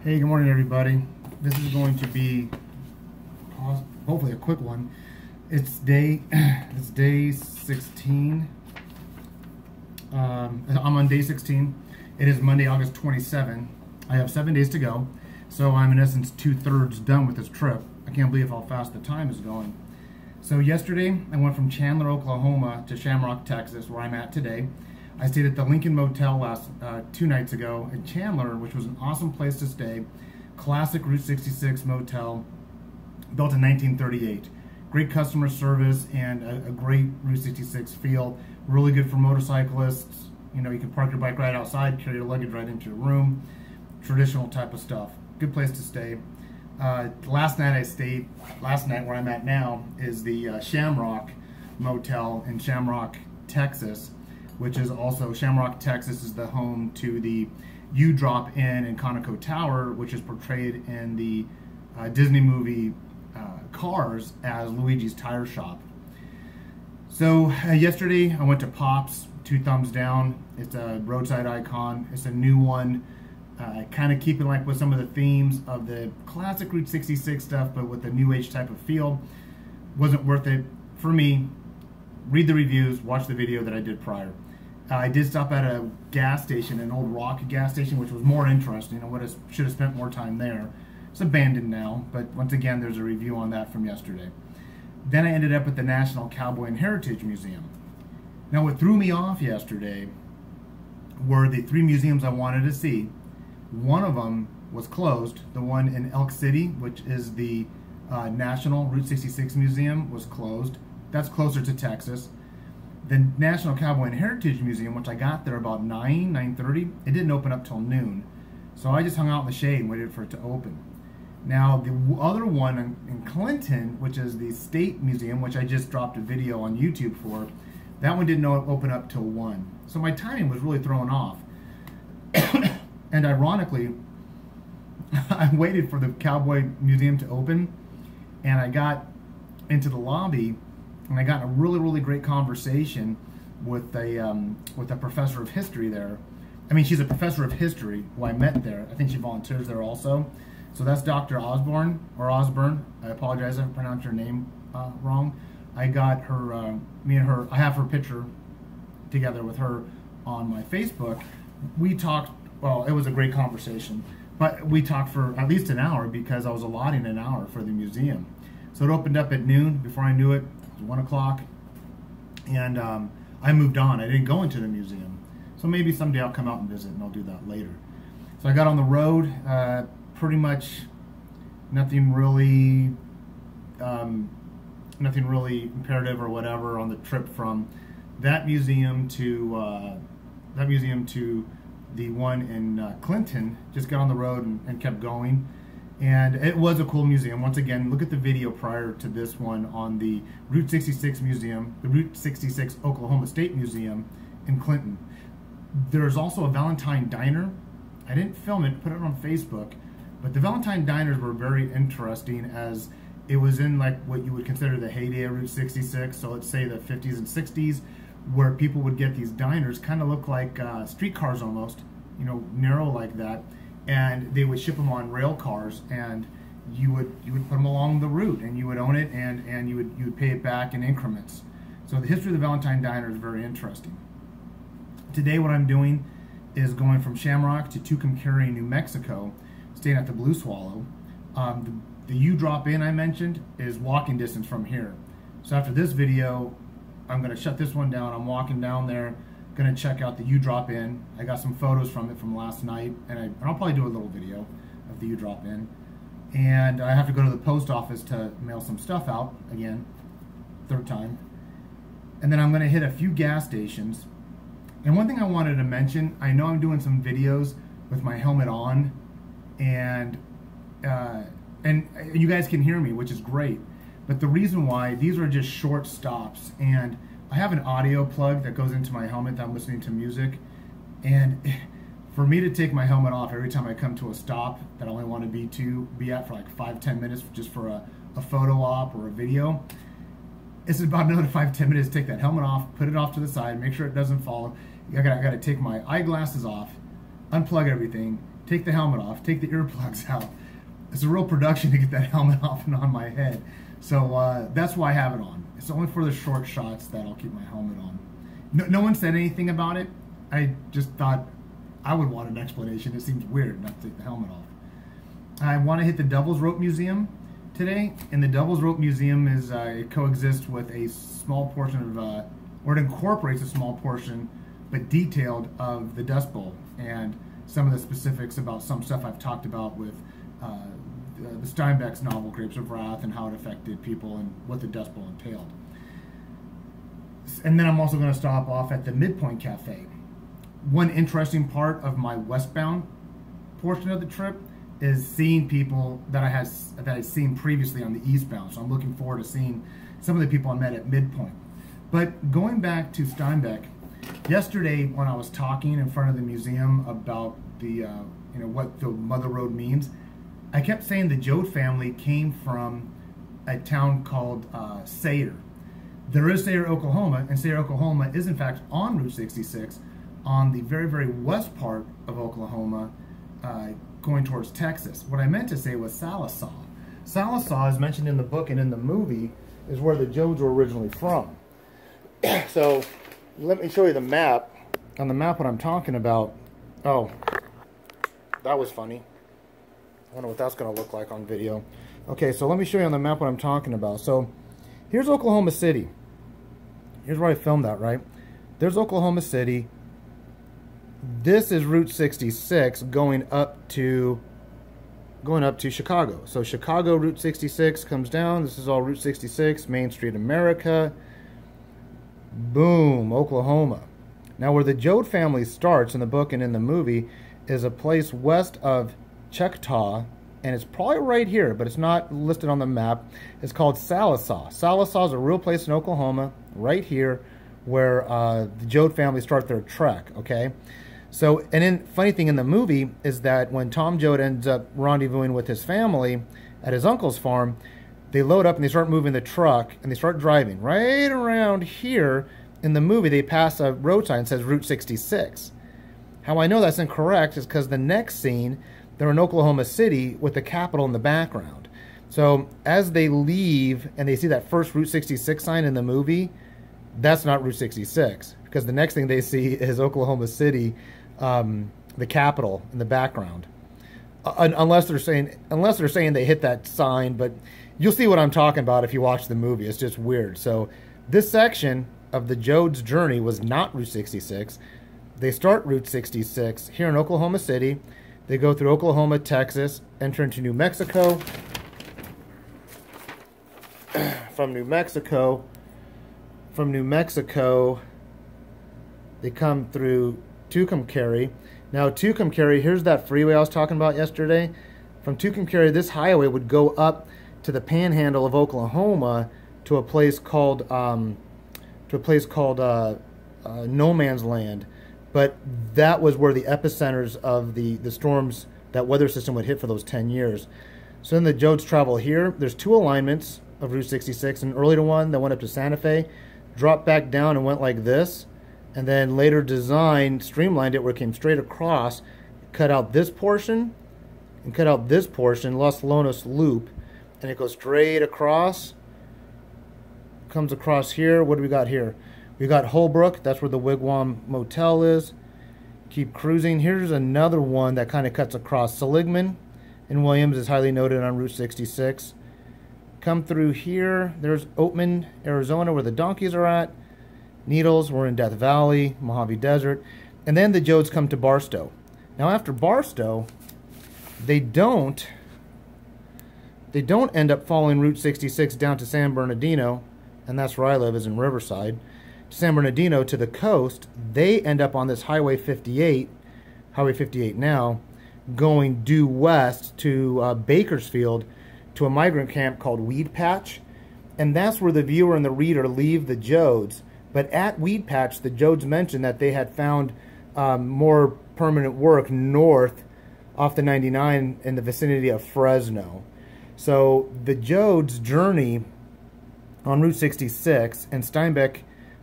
Hey, good morning, everybody. This is going to be hopefully a quick one. It's day 16. I'm on day 16. It is Monday, August 27. I have 7 days to go, so I'm in essence 2/3 done with this trip. I can't believe how fast the time is going. So yesterday, I went from Chandler, Oklahoma to Shamrock, Texas, where I'm at today. I stayed at the Lincoln Motel 2 nights ago in Chandler, which was an awesome place to stay. Classic Route 66 motel, built in 1938. Great customer service and a great Route 66 feel. Really good for motorcyclists. You know, you can park your bike right outside, carry your luggage right into your room. Traditional type of stuff. Good place to stay. Last night where I'm at now is the Shamrock Motel in Shamrock, Texas, which is also, Shamrock, Texas is the home to the U Drop Inn and Conoco Tower, which is portrayed in the Disney movie Cars as Luigi's Tire Shop. So yesterday I went to Pops, 2 thumbs down. It's a roadside icon. It's a new one, kind of keeping like with some of the themes of the classic Route 66 stuff, but with the new age type of feel. Wasn't worth it for me. Read the reviews, watch the video that I did prior. I did stop at a gas station, an old rock gas station, which was more interesting. I should have spent more time there. It's abandoned now, but once again, there's a review on that from yesterday. Then I ended up at the National Cowboy and Heritage Museum. Now, what threw me off yesterday were the 3 museums I wanted to see. One of them was closed. The one in Elk City, which is the National Route 66 Museum, was closed. That's closer to Texas. The National Cowboy and Heritage Museum, which I got there about 9:30, it didn't open up till noon. So I just hung out in the shade and waited for it to open. Now, the other one in Clinton, which is the State Museum, which I just dropped a video on YouTube for, that one didn't open up till 1. So my timing was really thrown off. And ironically, I waited for the Cowboy Museum to open, and I got into the lobby, and I got in a really great conversation with a professor of history there. I mean, she's a professor of history who I met there. I think she volunteers there also. So that's Dr. Osborne, or Osborne. I apologize if I pronounced her name wrong. I got her, I have her picture together with her on my Facebook. We talked, well, it was a great conversation, but we talked for at least an hour because I was allotting an hour for the museum. So it opened up at noon. Before I knew it, 1 o'clock, and I moved on. I didn't go into the museum, so maybe someday I'll come out and visit, and I'll do that later. So I got on the road. Pretty much nothing really imperative or whatever on the trip from that museum to the one in Clinton. Just got on the road and kept going. And it was a cool museum. Once again, look at the video prior to this one on the Route 66 Museum, the Route 66 Oklahoma State Museum in Clinton. There's also a Valentine Diner. I didn't film it, put it on Facebook, but the Valentine Diners were very interesting as it was in like what you would consider the heyday of Route 66. So let's say the 50s and 60s, where people would get these diners, kind of look like streetcars almost, you know, narrow like that. And they would ship them on rail cars, and you would put them along the route, and you would own it, and you would pay it back in increments. So the history of the Valentine Diner is very interesting. Today, what I'm doing is going from Shamrock to Tucumcari, New Mexico, staying at the Blue Swallow. The U Drop Inn I mentioned is walking distance from here. So after this video, I'm going to shut this one down. I'm walking down there. Gonna check out the U Drop Inn. I got some photos from it from last night, and I'll probably do a little video of the U Drop Inn. And I have to go to the post office to mail some stuff out again, 3rd time. And then I'm gonna hit a few gas stations. And one thing I wanted to mention, I know I'm doing some videos with my helmet on, and you guys can hear me, which is great. But the reason why, these are just short stops, and I have an audio plug that goes into my helmet that I'm listening to music, and for me to take my helmet off every time I come to a stop that I only want to be at for like 5-10 minutes just for a photo op or a video, it's about another 5-10 minutes to take that helmet off, put it off to the side, make sure it doesn't fall. I gotta take my eyeglasses off, unplug everything, take the helmet off, take the earplugs out. It's a real production to get that helmet off and on my head. So that's why I have it on. It's only for the short shots that I'll keep my helmet on. No one said anything about it. I just thought I would want an explanation. It seems weird not to take the helmet off. I want to hit the Devil's Rope Museum today, and the Devil's Rope Museum is it coexists with a small portion of, or it incorporates a small portion, but detailed, of the Dust Bowl and some of the specifics about some stuff I've talked about with the Steinbeck's novel Grapes of Wrath and how it affected people and what the Dust Bowl entailed. And then I'm also going to stop off at the Midpoint Cafe. One interesting part of my westbound portion of the trip is seeing people that I'd seen previously on the eastbound. So I'm looking forward to seeing some of the people I met at Midpoint. But going back to Steinbeck, yesterday when I was talking in front of the museum about the what the Mother Road means, I kept saying the Joad family came from a town called Sayre. There is Sayre, Oklahoma, and Sayre, Oklahoma is in fact on Route 66 on the very, very west part of Oklahoma, going towards Texas. What I meant to say was Sallisaw. Sallisaw is mentioned in the book and in the movie is where the Joads were originally from. So let me show you the map. On the map what I'm talking about, oh, that was funny. I wonder what that's going to look like on video. Okay, so let me show you on the map what I'm talking about. So here's Oklahoma City. Here's where I filmed that, right? There's Oklahoma City. This is Route 66 going up to Chicago. So Chicago Route 66 comes down. This is all Route 66, Main Street America. Boom, Oklahoma. Now where the Joad family starts in the book and in the movie is a place west of Choctaw, and it's probably right here, but it's not listed on the map. It's called Sallisaw. Sallisaw is a real place in Oklahoma, right here, where the Joad family start their trek, okay? So, and then, funny thing in the movie is that when Tom Joad ends up rendezvousing with his family at his uncle's farm, they load up and they start moving the truck, and they start driving. Right around here, in the movie, they pass a road sign that says Route 66. How I know that's incorrect is because the next scene, they're in Oklahoma City with the Capitol in the background. So as they leave and they see that first Route 66 sign in the movie, that's not Route 66, because the next thing they see is Oklahoma City, the Capitol in the background. Unless they're saying they hit that sign, but you'll see what I'm talking about if you watch the movie. It's just weird. So this section of the Joad's journey was not Route 66. They start Route 66 here in Oklahoma City. They go through Oklahoma, Texas, enter into New Mexico. From New Mexico, they come through Tucumcari. Now, Tucumcari, here's that freeway I was talking about yesterday. From Tucumcari, this highway would go up to the panhandle of Oklahoma to a place called No Man's Land. But that was where the epicenters of the storms, that weather system would hit for those 10 years. So then the Joads travel here. There's two alignments of Route 66. An earlier one that went up to Santa Fe, dropped back down and went like this. And then later designed, streamlined it where it came straight across, cut out this portion, and cut out this portion, Los Lonos Loop. And it goes straight across, comes across here. What do we got here? We got Holbrook, that's where the Wigwam Motel is. Keep cruising. Here's another one that kind of cuts across. Seligman and Williams is highly noted on Route 66. Come through here. There's Oatman, Arizona, where the donkeys are at. Needles, we're in Death Valley, Mojave Desert. And then the Joads come to Barstow. Now after Barstow, they don't end up following Route 66 down to San Bernardino, and that's where I live, is in Riverside. San Bernardino to the coast, they end up on this Highway 58 now, going due west to Bakersfield to a migrant camp called Weed Patch. And that's where the viewer and the reader leave the Joads. But at Weed Patch, the Joads mentioned that they had found more permanent work north off the 99 in the vicinity of Fresno. So the Joads' journey on Route 66, and Steinbeck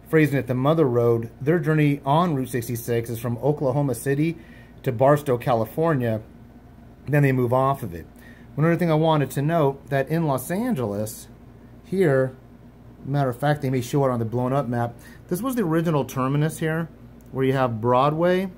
phrasing it the Mother Road, their journey on Route 66 is from Oklahoma City to Barstow, California, then they move off of it. One other thing I wanted to note, that in Los Angeles, here, matter of fact, they may show it on the blown up map, this was the original terminus here, where you have Broadway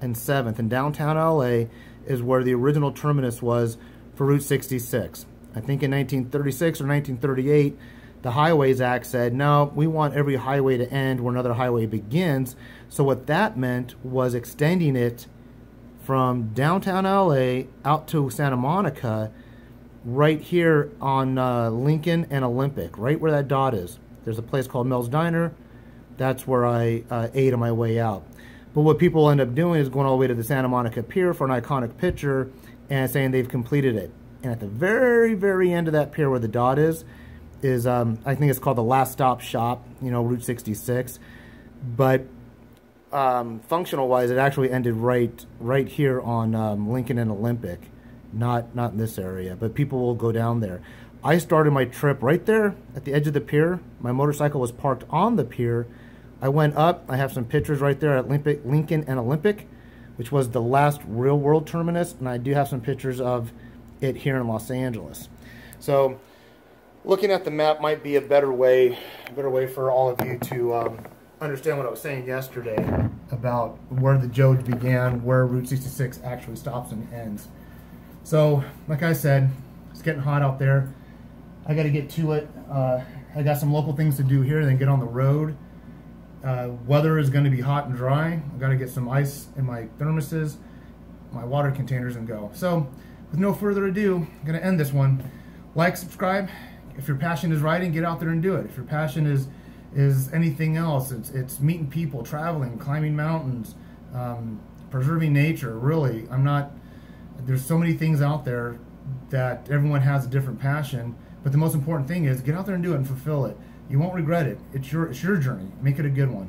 and 7th, and downtown LA is where the original terminus was for Route 66. I think in 1936 or 1938, the Highways Act said, no, we want every highway to end where another highway begins. So what that meant was extending it from downtown LA out to Santa Monica, right here on Lincoln and Olympic, right where that dot is. There's a place called Mel's Diner. That's where I ate on my way out. But what people end up doing is going all the way to the Santa Monica Pier for an iconic picture and saying they've completed it. And at the very, very end of that pier where the dot is I think it's called the Last Stop Shop, you know, Route 66. But functional wise, it actually ended right here on Lincoln and Olympic, not in this area, but people will go down there. I started my trip right there at the edge of the pier. My motorcycle was parked on the pier. I went up. I have some pictures right there at Lincoln and Olympic, which was the last real world terminus, and I do have some pictures of it here in Los Angeles. So looking at the map might be a better way for all of you to understand what I was saying yesterday about where the Jode began, where Route 66 actually stops and ends. So, like I said, it's getting hot out there. I got to get to it. I got some local things to do here, then get on the road. Weather is going to be hot and dry. I've got to get some ice in my thermoses, my water containers, and go. So, with no further ado, I'm going to end this one. Like, subscribe. If your passion is riding, get out there and do it. If your passion is anything else, it's meeting people, traveling, climbing mountains, preserving nature. Really, there's so many things out there that everyone has a different passion, but the most important thing is get out there and do it and fulfill it. You won't regret it. It's your journey. Make it a good one.